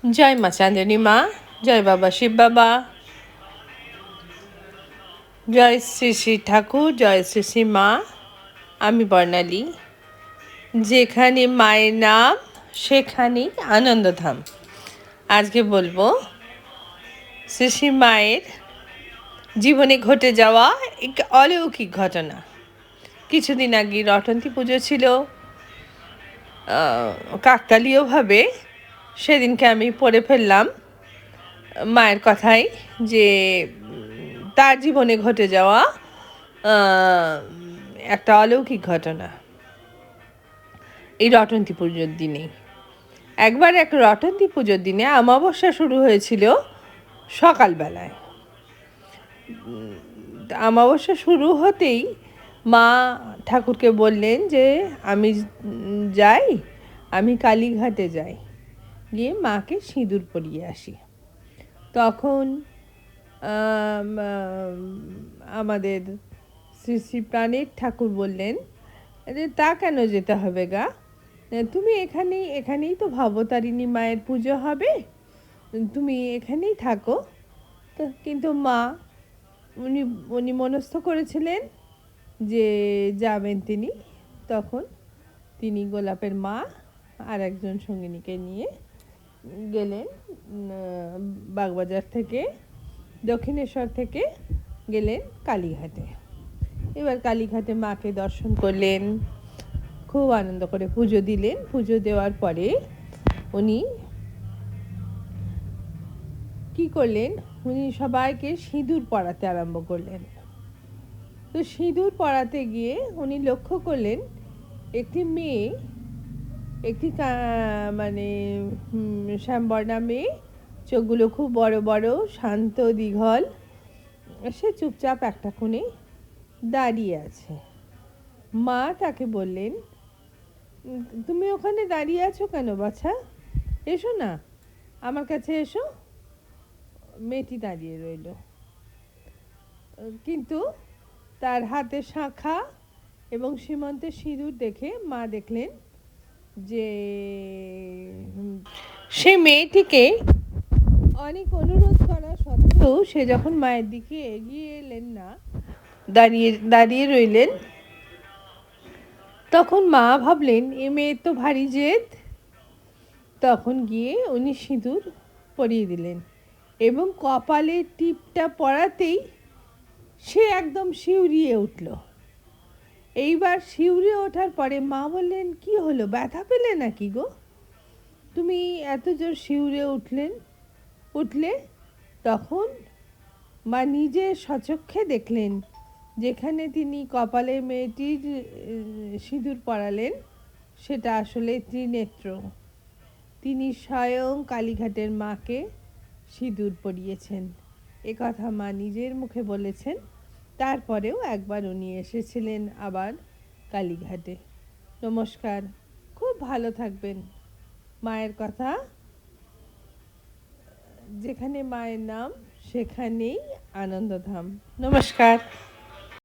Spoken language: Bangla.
জয় মা চাঁদনী মা, জয় বাবা শিব বাবা, জয় শ্রী শ্রী ঠাকুর, জয় শ্রী শ্রী মা। আমি বর্ণালী। যেখানে মায়ের নাম সেখানেই আনন্দধাম। আজকে বলবো শ্রী শ্রী মায়ের জীবনে ঘটে যাওয়া এক অলৌকিক ঘটনা। কিছুদিন আগে রটন্তী পুজো ছিল। কাকতালীয়ভাবে সেদিনকে আমি পড়ে ফেললাম মায়ের কথাই যে তার জীবনে ঘটে যাওয়া একটা অলৌকিক ঘটনা এই রটন্তী পুজোর দিনেই। একবার এক রটন্তী পুজোর দিনে অমাবস্যা শুরু হয়েছিল সকালবেলায়। অমাবস্যা শুরু হতেই মা ঠাকুরকে বললেন যে আমি কালীঘাটে যাই, গিয়ে মাকে সিঁদুর পরিয়ে আসি। তখন আমাদের শ্রী শ্রী প্রাণের ঠাকুর বললেন যে তা কেন যেতে হবে গা, তুমি এখানেই তো ভবতারিণী মায়ের পুজো হবে, তুমি এখানেই থাকো। তো কিন্তু মা উনি মনস্থ করেছিলেন যে যাবেন তিনি। তখন তিনি গোলাপের মা আর একজন সঙ্গিনীকে নিয়ে গেলেন বাগবাজার থেকে, দক্ষিণেশ্বর থেকে গেলেন কালীঘাটে। এবার কালীঘাটে মাকে দর্শন করলেন, খুব আনন্দ করে পুজো দিলেন। পুজো দেওয়ার পরে উনি কি করলেন, উনি সবাইকে সিঁদুর পরাতে আরম্ভ করলেন। তো সিঁদুর পরাতে গিয়ে উনি লক্ষ্য করলেন একটি মেয়ে, একটি মানে শ্যামবর্ণা মেয়ে, চোখগুলো খুব বড় বড়, শান্ত দীঘল, সে চুপচাপ একটা কোণে দাঁড়িয়ে আছে। মা তাকে বললেন, তুমি ওখানে দাঁড়িয়ে আছো কেন বাছা, এসো না, আমার কাছে এসো। মেয়েটি দাঁড়িয়ে রইল, কিন্তু তার হাতে শাঁখা এবং সীমন্তের সিঁদুর দেখে মা দেখলেন যে সে মেয়েটিকে অনেক অনুরোধ করা সত্ত্বেও সে যখন মায়ের দিকে এগিয়ে এলেন না, দাঁড়িয়ে রইলেন, তখন মা ভাবলেন এ মেয়ের তো ভারী জেদ। তখন গিয়ে উনি সিঁদুর পরিয়ে দিলেন এবং কপালের টিপটা পরাতেই সে একদম শিউরিয়ে উঠল। এইবার শিউরে ওঠার পরে মা বললেন, কি হলো, ব্যথা পেলে নাকি গো, তুমি এত জোর শিউরে উঠলে? তখন মা নিজে সচক্ষে দেখলেন যেখানে তিনি কপালে মেয়েটির সিঁদুর পরালেন সেটা আসলে ত্রিনেত্র। তিনি স্বয়ং কালীঘাটের মাকে সিঁদুর পরিয়েছেন। এ কথা মা নিজের মুখে বলেছেন। তারপরেও একবার উনি এসেছিলেন আবার কালীঘাটে। নমস্কার, খুব ভালো থাকবেন। মায়ের কথা, যেখানে মায়ের নাম সেখানেই আনন্দধাম। নমস্কার।